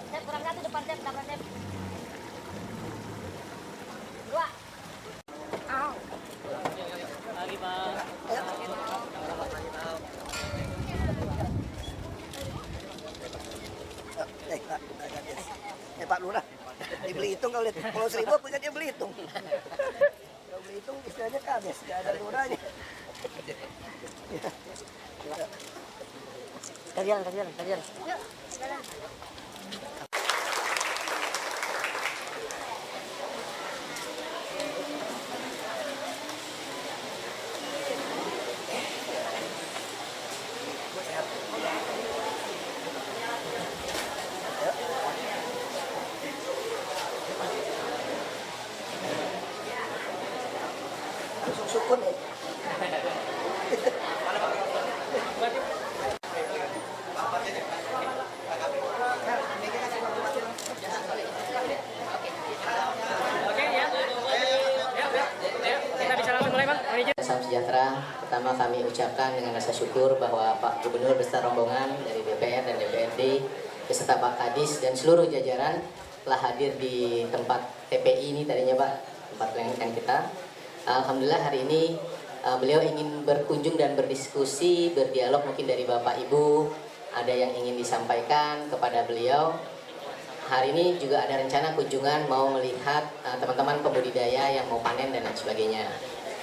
Sep, kurang satu depan Sep, depan Sep. Dua. Au. Lagi Pak. Pak Lurah, di Belitung kalau lihat Pulau Seribu apa dia Belitung? Kalau Belitung istilahnya kades, nggak ada lurahnya. Kalian. Yuk, jalan. Sukun ya. Kita bisa langsung mulai Bang. Salam sejahtera. Pertama kami ucapkan dengan rasa syukur bahwa Pak Gubernur beserta rombongan dari DPR dan DPRD beserta Pak Kadis dan seluruh jajaran telah hadir di tempat TPI ini tadinya Pak, tempat pelantikan kita. Alhamdulillah hari ini beliau ingin berkunjung dan berdiskusi, berdialog mungkin dari Bapak Ibu, ada yang ingin disampaikan kepada beliau. Hari ini juga ada rencana kunjungan mau melihat teman-teman pembudidaya yang mau panen dan lain sebagainya.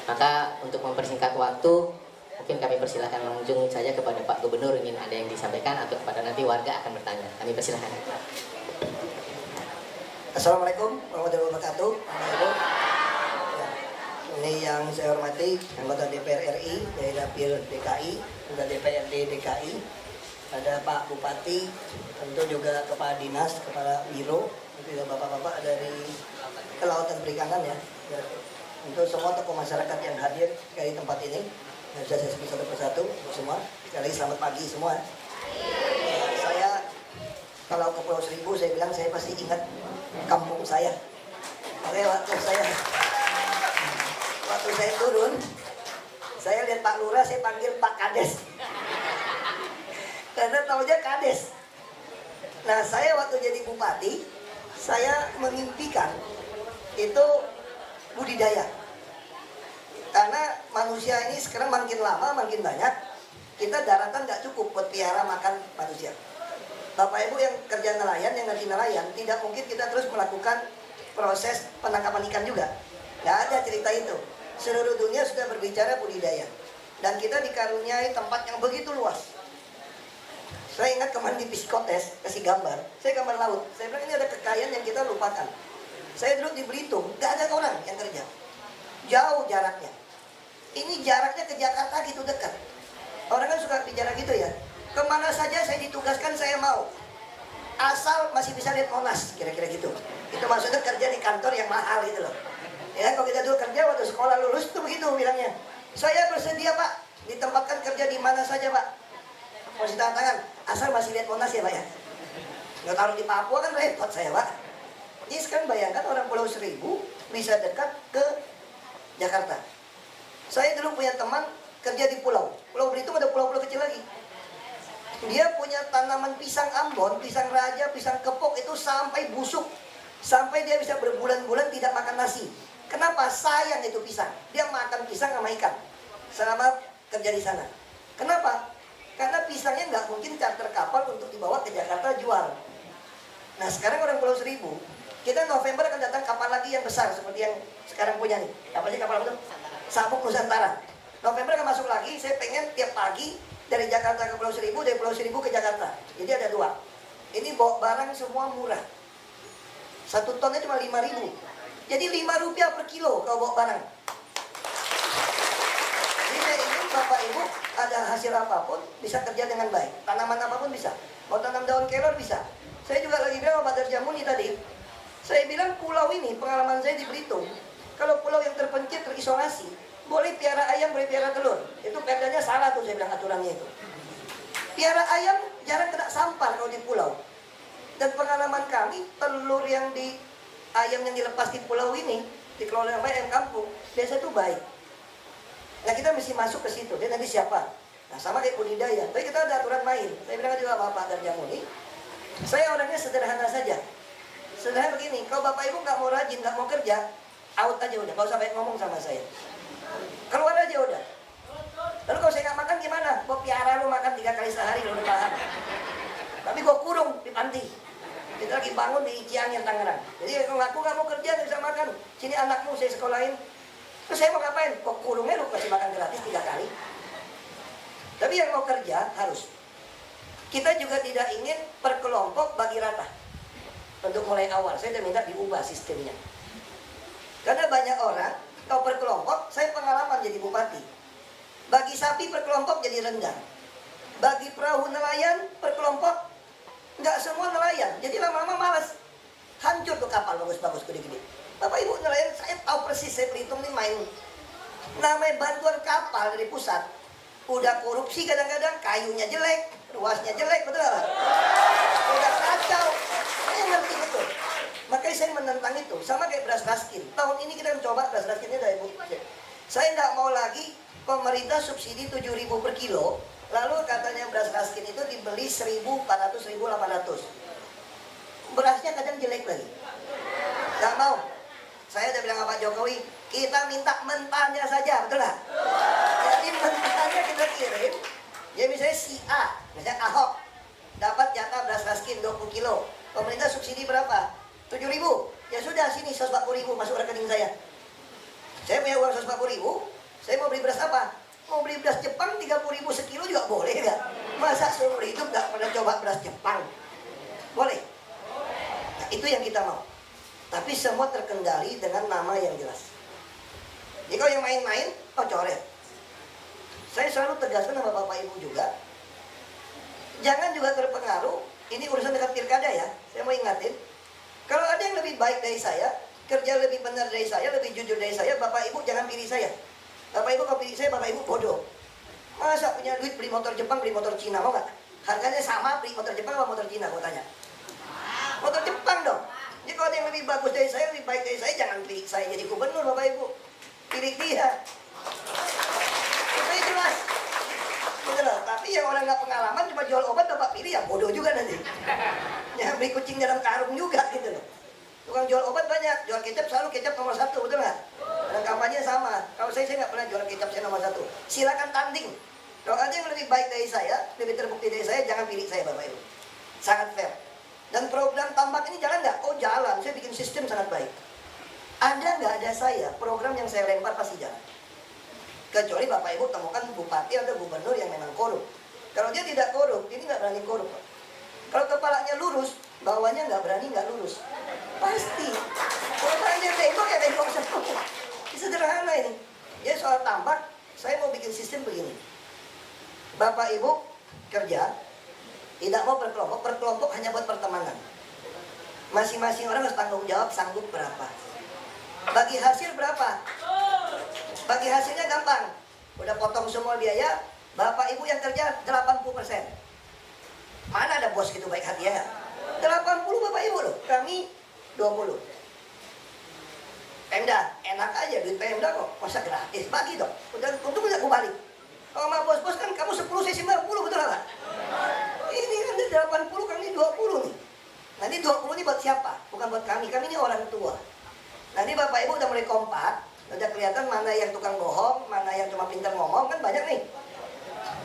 Maka untuk mempersingkat waktu, mungkin kami persilahkan langsung saja kepada Pak Gubernur ingin ada yang disampaikan atau kepada nanti warga akan bertanya. Kami persilahkan. Assalamualaikum warahmatullahi wabarakatuh. Ini yang saya hormati anggota DPR RI dari Dapil DKI, juga DPRD DKI, ada Pak Bupati, tentu juga Kepala Dinas, Kepala Biro, juga bapak-bapak dari Kelautan Perikanan ya. Untuk semua tokoh masyarakat yang hadir di tempat ini, bisa saya sebut satu persatu semua. Sekali lagi selamat pagi semua. Saya kalau ke Pulau Seribu, saya bilang saya pasti ingat kampung saya. Oke, waktu saya turun, saya lihat Pak Lurah, saya panggil Pak Kades. Karena taunya Kades. Nah, saya waktu jadi bupati, saya memimpikan itu budidaya. Karena manusia ini sekarang makin lama, makin banyak, kita daratan nggak cukup buat piara makan manusia. Bapak Ibu yang kerja nelayan, yang ngerti nelayan, tidak mungkin kita terus melakukan proses penangkapan ikan juga. Nggak ada cerita itu. Seluruh dunia sudah berbicara budidaya. Dan kita dikaruniai tempat yang begitu luas. Saya ingat kemarin di psikotes, kasih gambar. Saya gambar laut. Saya bilang ini ada kekayaan yang kita lupakan. Saya duduk di Belitung, nggak ada orang yang kerja. Jauh jaraknya. Ini jaraknya ke Jakarta gitu dekat. Orang kan suka bicara gitu ya. Kemana saja saya ditugaskan saya mau. Asal masih bisa lihat Monas, kira-kira gitu. Itu maksudnya kerja di kantor yang mahal gitu loh. Ya, kalau kita dulu kerja waktu sekolah lulus tuh begitu bilangnya. Saya bersedia Pak, ditempatkan kerja di mana saja Pak. Masih tangan, asal masih lihat Monas ya Pak ya. Nggak taruh di Papua kan repot saya Pak. Jadi sekarang bayangkan orang Pulau Seribu bisa dekat ke Jakarta. Saya dulu punya teman kerja di Pulau Belitung, ada pulau-pulau kecil lagi. Dia punya tanaman pisang Ambon, pisang raja, pisang kepok itu sampai busuk. Sampai dia bisa berbulan-bulan tidak makan nasi. Kenapa? Sayang itu pisang. Dia makan pisang sama ikan selama kerja di sana. Kenapa? Karena pisangnya nggak mungkin charter kapal untuk dibawa ke Jakarta jual. Nah sekarang orang Pulau Seribu, kita November akan datang kapal lagi yang besar seperti yang sekarang punya nih. Kapalnya kapal apa tuh? Sabuk Nusantara. November akan masuk lagi. Saya pengen tiap pagi dari Jakarta ke Pulau Seribu, dari Pulau Seribu ke Jakarta. Jadi ada dua. Ini bawa barang semua murah. 1 tonnya cuma 5.000. Jadi 5 rupiah per kilo kalau bawa barang. Jadi saya ingin Bapak Ibu ada hasil apapun bisa kerja dengan baik. Tanaman apapun bisa. Mau tanam daun kelor bisa. Saya juga lagi bilang sama Pak Darjamuni tadi. Saya bilang pulau ini, pengalaman saya di Belitung, kalau pulau yang terpencil, terisolasi, boleh piara ayam, boleh piara telur. Itu perdanya salah tuh saya bilang aturannya itu. Piara ayam jarang kena sampah kalau di pulau. Dan pengalaman kami, telur yang ayam yang dilepas di pulau ini, dikelola oleh ayam kampung, biasa itu baik. Nah kita mesti masuk ke situ. Dia nanti siapa? Nah sama kayak budidaya, tapi kita ada aturan main. Saya bilang juga Bapak dan Jamuni, saya orangnya sederhana saja. Sederhana begini, kalau Bapak Ibu nggak mau rajin, nggak mau kerja, out aja udah, nggak usah banyak ngomong sama saya. Keluar aja udah. Lalu kalau saya nggak makan gimana? Gue piara lu makan 3 kali sehari, lu udah paham. Tapi gue kurung di panti. Kita lagi bangun di Cianjur, Tangerang. Jadi kalau aku nggak mau kerja, nggak bisa makan. Sini anakmu saya sekolahin. Terus saya mau ngapain? Kok kurungnya lu kasih makan gratis 3 kali? Tapi yang mau kerja harus. Kita juga tidak ingin per kelompok bagi rata. Untuk mulai awal, saya sudah minta diubah sistemnya. Karena banyak orang, kalau per kelompok, saya pengalaman jadi bupati. Bagi sapi per kelompok jadi rendah. Bagi perahu nelayan per kelompok, nggak semua nelayan. Jadi lama-lama malas. Hancur tuh kapal bagus-bagus gede-gede. Bapak Ibu nelayan, saya tahu persis, saya berhitung nih main. Namanya bantuan kapal dari pusat. Udah korupsi kadang-kadang, kayunya jelek, ruasnya jelek, betul nggak? Udah kacau. Saya ngerti betul. Makanya saya menentang itu. Sama kayak beras raskin. Tahun ini kita coba beras raskinnya dari Ibu. Saya nggak mau lagi pemerintah subsidi 7.000 per kilo. Lalu katanya beras raskin itu dibeli 1.400, 1.800. Berasnya kadang jelek lagi. Gak mau. Saya udah bilang sama Pak Jokowi, kita minta mentahnya saja, betul nggak? Jadi mentahnya kita kirim. Ya misalnya si A, misalnya Ahok, dapat jatah beras raskin 20 kilo. Pemerintah subsidi berapa? 7.000. Ya sudah, sini 140.000 masuk rekening saya. Saya punya uang 140.000. Saya mau beli beras apa? Mau beli beras Jepang 30.000 sekilo juga boleh nggak? Masa seumur hidup nggak pernah coba beras Jepang? Boleh. Nah, itu yang kita mau. Tapi semua terkendali dengan nama yang jelas. Jadi kalau yang main-main, oh coret. Saya selalu tegaskan sama Bapak Ibu juga. Jangan juga terpengaruh. Ini urusan dekat pilkada ya. Saya mau ingatin. Kalau ada yang lebih baik dari saya, kerja lebih benar dari saya, lebih jujur dari saya, Bapak Ibu jangan pilih saya. Bapak Ibu kalau pilih saya, Bapak Ibu bodoh. Masa punya duit beli motor Jepang, beli motor Cina, mau nggak? Harganya sama, beli motor Jepang atau motor Cina, mau tanya. Motor Jepang dong. Jadi kalau ada yang lebih bagus dari saya, lebih baik dari saya, jangan pilih saya jadi gubernur, Bapak Ibu. Pilih dia. Itu jelas. Betul. Tapi yang orang nggak pengalaman cuma jual obat, Bapak pilih, ya bodoh juga nanti. Ya beli kucing dalam karung juga gitu loh. Tukang jual obat banyak, jual kecap selalu kecap nomor 1, betul nggak? Dan kampanye sama. Kalau saya nggak pernah jual kecap, saya nomor 1. Silakan tanding. Kalau ada yang lebih baik dari saya, lebih terbukti dari saya, jangan pilih saya, Bapak Ibu. Sangat fair. Dan program tambak ini jalan nggak? Oh jalan, saya bikin sistem sangat baik. Ada nggak ada saya, program yang saya lempar pasti jalan. Kecuali Bapak Ibu temukan bupati atau gubernur yang memang korup. Kalau dia tidak korup, ini nggak berani korup. Kalau kepalanya lurus, bawahnya nggak berani nggak lurus. Pasti. Kalau dia bengkok ya bengkok semua. Sederhana ini. Jadi soal tambak, saya mau bikin sistem begini. Bapak Ibu kerja, tidak mau per kelompok hanya buat pertemanan. Masing-masing orang harus tanggung jawab sanggup berapa. Bagi hasil berapa? Bagi hasilnya gampang. Udah potong semua biaya, Bapak Ibu yang kerja 80%. Mana ada bos gitu baik hati ya? 80 Bapak Ibu loh, kami 20. Pemda, enak aja duit Pemda kok, masa gratis, bagi dong. Udah untung nggak aku balik. Kalau sama bos-bos kan kamu 10, saya 90, betul nggak? Ini kan 80, kami 20 nih. Nanti 20 ini buat siapa? Bukan buat kami ini orang tua. Nanti Bapak Ibu udah mulai kompak, udah kelihatan mana yang tukang bohong, mana yang cuma pintar ngomong, kan banyak nih.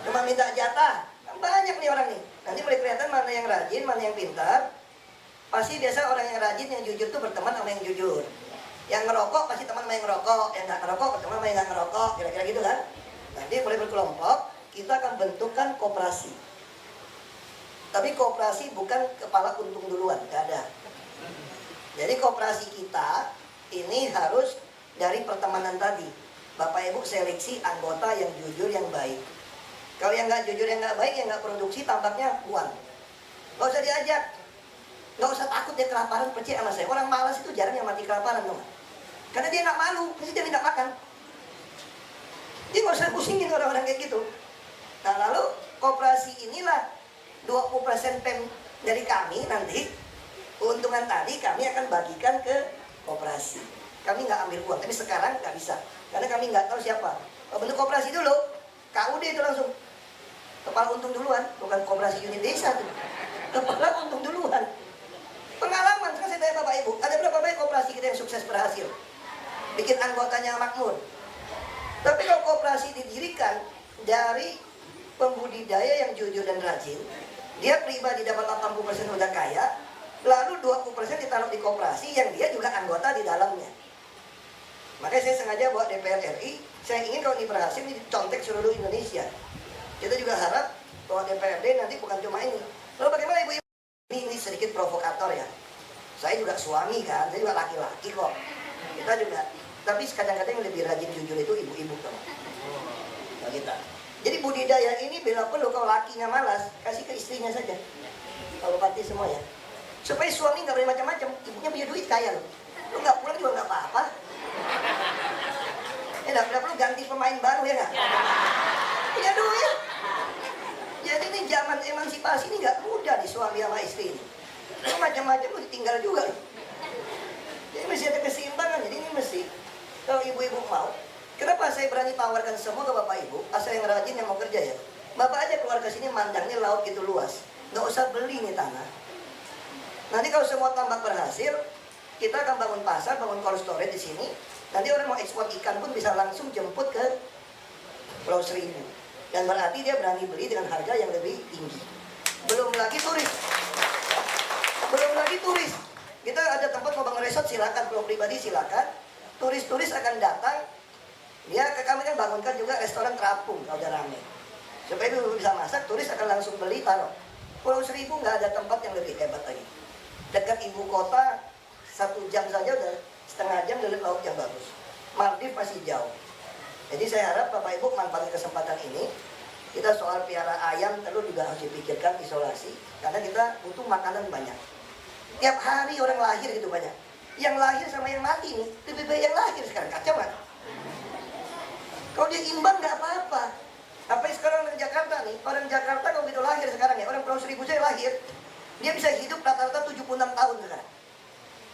Cuma minta jatah, kan banyak nih orang nih. Nanti mulai kelihatan mana yang rajin, mana yang pintar. Pasti biasa orang yang rajin, yang jujur tuh berteman sama yang jujur. Yang ngerokok pasti teman sama yang ngerokok, yang nggak ngerokok berteman sama yang nggak ngerokok, kira-kira gitu kan. Nanti mulai berkelompok, kita akan bentukkan koperasi. Tapi koperasi bukan kepala untung duluan, nggak ada. Jadi koperasi kita ini harus dari pertemanan tadi. Bapak Ibu seleksi anggota yang jujur, yang baik. Kalau yang nggak jujur, yang nggak baik, yang nggak produksi, tampaknya buang. Nggak usah diajak. Nggak usah takut dia kelaparan, percaya sama saya. Orang malas itu jarang yang mati kelaparan, dong. Karena dia nggak malu, pasti dia minta makan. Dia nggak usah pusingin orang-orang kayak gitu. Nah lalu koperasi inilah 20% dari kami nanti, keuntungan tadi kami akan bagikan ke koperasi. Kami nggak ambil uang, tapi sekarang nggak bisa. Karena kami nggak tahu siapa. Kalau bentuk koperasi dulu, KUD itu langsung. Kepala untung duluan, bukan koperasi unit desa tuh. Kepala untung duluan. Pengalaman, sekarang saya tanya Bapak Ibu, ada berapa banyak koperasi kita yang sukses berhasil? Bikin anggotanya makmur. Tapi kalau koperasi didirikan dari pembudidaya yang jujur dan rajin, dia pribadi dapat 80% udah kaya, lalu 20% ditaruh di koperasi yang dia juga anggota di dalamnya. Makanya saya sengaja buat DPR RI, saya ingin kalau ini berhasil, ini dicontek seluruh Indonesia. Kita juga harap bahwa DPRD nanti bukan cuma ini. Lalu bagaimana ibu-ibu? Ini sedikit provokator ya. Saya juga suami kan, saya juga laki-laki kok. Kita juga, tapi kadang-kadang yang lebih rajin jujur itu ibu-ibu kan. Nah, kita. Jadi budidaya ini bila perlu kalau lakinya malas, kasih ke istrinya saja. Kalau pati semua ya. Supaya suami nggak boleh macam-macam, ibunya punya duit kaya loh. Lu nggak pulang juga nggak apa-apa. Nggak perlu ganti pemain baru ya nggak? Punya duit. Jadi ini zaman emansipasi ini nggak mudah di suami sama istri ini. Macam-macam lu ditinggal juga. Jadi mesti ada keseimbangan. Jadi ini mesti kalau ibu-ibu mau. Kenapa saya berani tawarkan semua ke bapak ibu? Asal yang rajin yang mau kerja ya. Bapak aja keluar ke sini mandangnya laut gitu luas. Nggak usah beli nih tanah. Nanti kalau semua tambak berhasil, kita akan bangun pasar, bangun cold storage di sini. Nanti orang mau ekspor ikan pun bisa langsung jemput ke Pulau Seribu. Dan berarti dia berani beli dengan harga yang lebih tinggi. Belum lagi turis. Belum lagi turis. Kita ada tempat mau bangun resort, silakan. Kalau pribadi silakan. Turis-turis akan datang. Ya, kami kan bangunkan juga restoran terapung kalau udah rame. Supaya dulu bisa masak, turis akan langsung beli taruh. Pulau Seribu nggak ada tempat yang lebih hebat lagi. Dekat ibu kota 1 jam saja udah setengah jam dari laut yang bagus. Maldives masih jauh. Jadi saya harap Bapak Ibu manfaatkan kesempatan ini. Kita soal piara ayam, telur juga harus dipikirkan isolasi. Karena kita butuh makanan banyak. Tiap hari orang lahir gitu banyak. Yang lahir sama yang mati nih, lebih baik yang lahir sekarang. Kacau kan? Kalau dia imbang nggak apa-apa. Apa sekarang orang Jakarta nih, orang Jakarta kalau gitu lahir sekarang ya, orang Pulau Seribu saya lahir, dia bisa hidup rata-rata 76 tahun sekarang.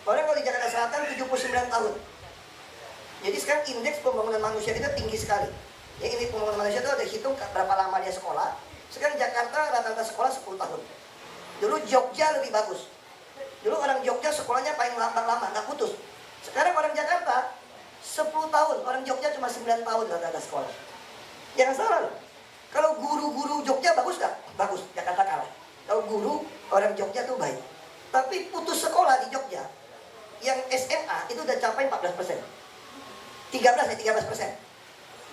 Orang kalau di Jakarta Selatan 79 tahun. Jadi sekarang indeks pembangunan manusia kita tinggi sekali. Yang ini pembangunan manusia itu ada hitung berapa lama dia sekolah. Sekarang Jakarta rata-rata sekolah 10 tahun. Dulu Jogja lebih bagus. Dulu orang Jogja sekolahnya paling lama, nggak putus. Sekarang orang Jakarta 10 tahun, orang Jogja cuma 9 tahun rata-rata sekolah. Jangan salah loh. Kalau guru-guru Jogja bagus nggak? Bagus, Jakarta kalah. Kalau guru orang Jogja tuh baik. Tapi putus sekolah di Jogja, yang SMA itu udah capai 14%. 13%.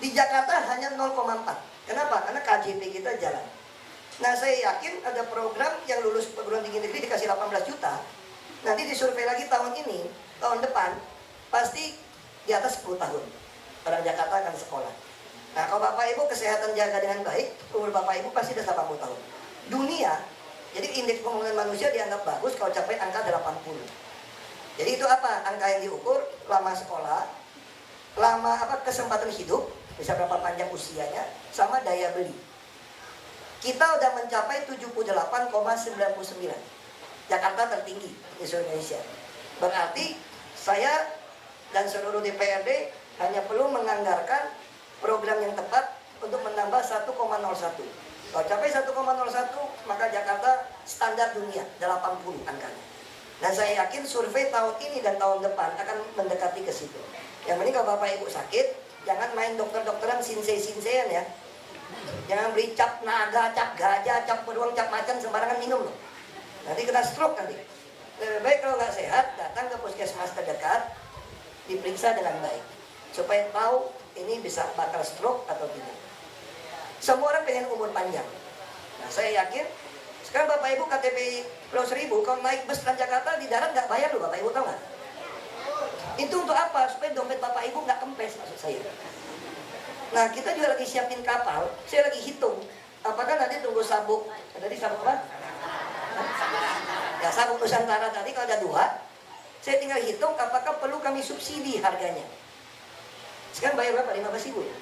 Di Jakarta hanya 0,4. Kenapa? Karena KJP kita jalan. Nah, saya yakin ada program yang lulus perguruan tinggi negeri dikasih 18 juta. Nanti disurvei lagi tahun ini, tahun depan, pasti di atas 10 tahun. Orang Jakarta akan sekolah. Nah, kalau Bapak Ibu kesehatan jaga dengan baik, umur Bapak Ibu pasti udah 80 tahun. Dunia, jadi indeks pembangunan manusia dianggap bagus kalau capai angka 80. Jadi itu apa? Angka yang diukur, lama sekolah, lama kesempatan hidup, bisa berapa panjang usianya, sama daya beli. Kita udah mencapai 78,99. Jakarta tertinggi di seluruh Indonesia. Berarti saya dan seluruh DPRD hanya perlu menganggarkan program yang tepat untuk menambah 1,01. Kalau capai 1,01, maka Jakarta standar dunia 80 angkanya. Dan saya yakin survei tahun ini dan tahun depan akan mendekati ke situ. Yang penting kalau Bapak Ibu sakit, jangan main dokter-dokteran sinse-sinsean ya. Jangan beli cap naga, cap gajah, cap beruang, cap macan sembarangan minum loh. Nanti kena stroke nanti. Lebih baik kalau nggak sehat, datang ke puskesmas terdekat, diperiksa dengan baik. Supaya tahu ini bisa bakal stroke atau tidak. Semua orang pengen umur panjang. Nah, saya yakin, sekarang Bapak Ibu KTP Pulau Seribu, kalau naik bus Transjakarta di darat nggak bayar loh Bapak Ibu, tahu nggak? Itu untuk apa? Supaya dompet Bapak Ibu nggak kempes, maksud saya. Nah, kita juga lagi siapin kapal, saya lagi hitung. Apakah nanti tunggu sabuk, tadi sabuk apa? Ya, sabuk Nusantara tadi kalau ada 2, saya tinggal hitung apakah perlu kami subsidi harganya. Sekarang bayar berapa? 15.000 ya?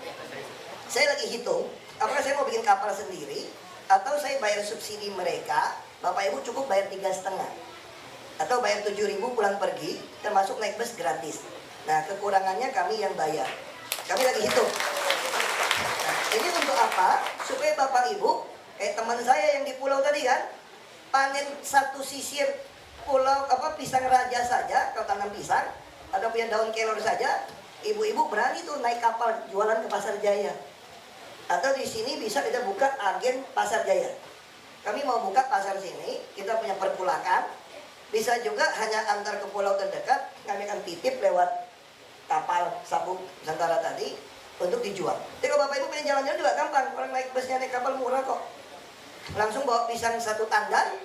Saya lagi hitung, apakah saya mau bikin kapal sendiri, atau saya bayar subsidi mereka, Bapak Ibu cukup bayar 3,5. Atau bayar 7.000 pulang pergi, termasuk naik bus gratis. Nah, kekurangannya kami yang bayar. Kami lagi hitung. Nah, ini untuk apa? Supaya Bapak Ibu Kayak teman saya yang di pulau tadi kan, panen satu sisir pulau pisang raja saja, kalau tanam pisang, atau punya daun kelor saja, ibu-ibu berani tuh naik kapal jualan ke Pasar Jaya. Atau di sini bisa kita buka agen Pasar Jaya. Kami mau buka pasar sini, kita punya perpulakan. Bisa juga hanya antar ke pulau terdekat, kami akan titip lewat kapal sabuk Nusantara tadi untuk dijual. Jadi kalau Bapak Ibu pengen jalan-jalan juga gampang, orang naik busnya naik kapal murah kok. Langsung bawa pisang satu tandan,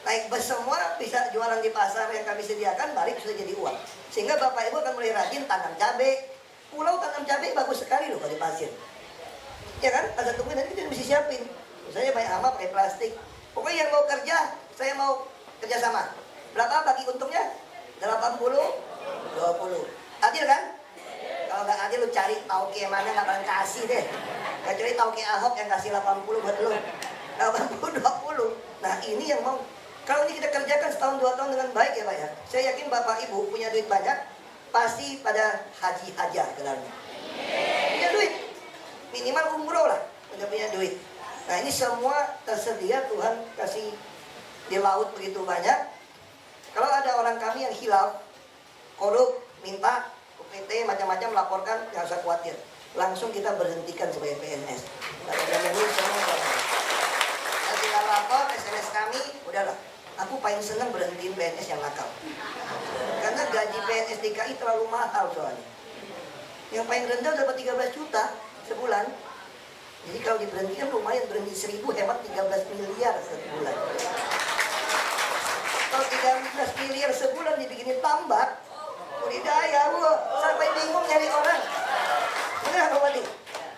naik bus semua, bisa jualan di pasar yang kami sediakan, balik sudah jadi uang. Sehingga Bapak Ibu akan mulai rajin tanam cabai. Pulau tanam cabai bagus sekali loh kalau di pasir. Ya kan, ada tunggu nanti kita bisa siapin. Misalnya banyak hama pakai plastik. Pokoknya yang mau kerja, saya mau kerjasama. Berapa bagi untungnya? 80, 20. Adil kan? Kalau nggak adil lu cari tauke yang mana nggak bakalan kasih deh. Kecuali tauke Ahok yang kasih 80 buat lu. 80, 20. Nah ini yang mau. Kalau ini kita kerjakan setahun 2 tahun dengan baik ya Pak ya. Saya yakin Bapak Ibu punya duit banyak, pasti pada haji aja ke dalamnya. Punya duit. Minimal umroh lah, udah punya duit. Nah ini semua tersedia, Tuhan kasih di laut begitu banyak. Kalau ada orang kami yang hilaf, korup, minta UPT macam-macam laporkan, nggak usah khawatir. Langsung kita berhentikan sebagai PNS. Nah, tinggal lapor, SMS kami, udahlah. Aku paling senang berhentiin PNS yang nakal. Karena gaji PNS DKI terlalu mahal soalnya. Yang paling rendah dapat 13 juta sebulan. Jadi kalau diberhentikan lumayan, berhenti 1000 hemat 13 miliar sebulan. Kalau 13 miliar sebulan dibikinin tambak, budidaya, sampai bingung nyari orang. Benar Pak Bupati?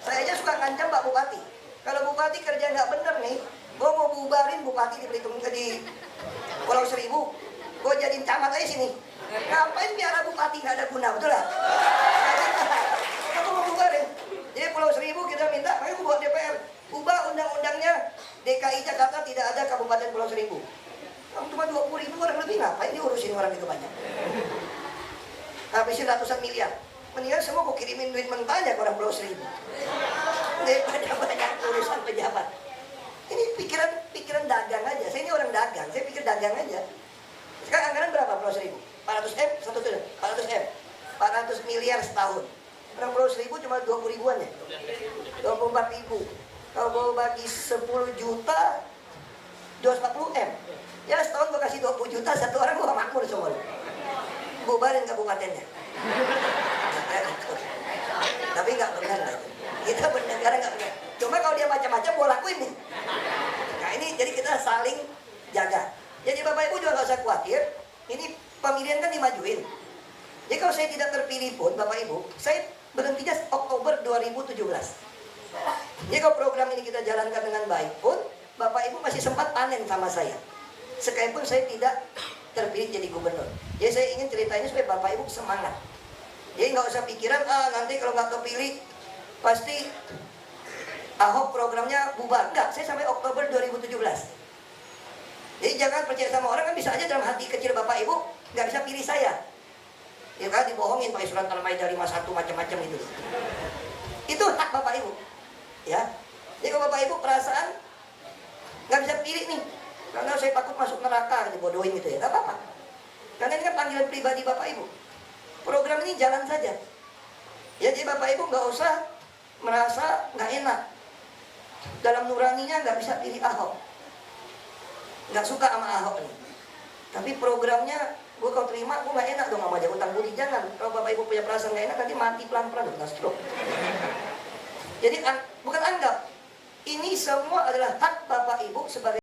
Saya aja suka ngancam Pak Bupati. Kalau Bupati kerja nggak bener nih, gue mau bubarin Bupati di Belitung di Pulau Seribu, gue jadiin camat aja sini. Ngapain biara Bupati nggak ada guna, betul lah? Aku mau bubarin. Jadi Pulau Seribu kita minta, makanya gue buat DPR, ubah undang-undangnya DKI Jakarta tidak ada Kabupaten Pulau Seribu. Cuma 20.000 orang lebih, ngapain diurusin orang itu banyak? Habisin ratusan miliar. Mendingan semua gue kirimin duit mentahnya ke orang Pulau Seribu. Daripada banyak urusan pejabat. Ini pikiran dagang aja. Saya ini orang dagang, saya pikir dagang aja. Sekarang anggaran berapa Pulau Seribu? 400 M, 1 triliun, 400 M, 400 miliar setahun. Orang Pulau Seribu cuma 20 ribuan ya, 24 ribu. Kalau mau bagi 10 juta, 240 M. Ya setahun gue kasih 20 juta, satu orang gue makmur semua. Bubarin kabupatennya. Tapi nggak benar lah itu. Kita bernegara nggak benar. Cuma kalau dia macam-macam, gue lakuin nih. Nah ini jadi kita saling jaga. Jadi Bapak Ibu juga nggak usah khawatir. Ini pemilihan kan dimajuin. Jadi kalau saya tidak terpilih pun Bapak Ibu, saya berhentinya Oktober 2017. Jadi kalau program ini kita jalankan dengan baik pun, Bapak Ibu masih sempat panen sama saya. Sekalipun saya tidak terpilih jadi gubernur. Jadi saya ingin cerita ini supaya Bapak Ibu semangat. Jadi nggak usah pikiran, nanti kalau nggak kepilih pasti Ahok programnya bubar. Enggak, saya sampai Oktober 2017. Jadi jangan percaya sama orang, kan bisa aja dalam hati kecil Bapak Ibu nggak bisa pilih saya. Ya kan dibohongin pakai surat Al-Maidah 51 macam-macam itu. Itu hak Bapak Ibu. Ya. Jadi kalau Bapak Ibu perasaan nggak bisa pilih nih, karena saya takut masuk neraka, dibodohin gitu ya, nggak apa-apa. Karena ini kan panggilan pribadi Bapak Ibu. Program ini jalan saja. Ya, jadi Bapak Ibu nggak usah merasa nggak enak. Dalam nuraninya nggak bisa pilih Ahok. Nggak suka sama Ahok nih. Tapi programnya, gue kalau terima, gue nggak enak dong sama dia. Utang budi jangan. Kalau Bapak Ibu punya perasaan nggak enak, nanti mati pelan-pelan, kena stroke. Jadi bukan anggap. Ini semua adalah hak Bapak Ibu sebagai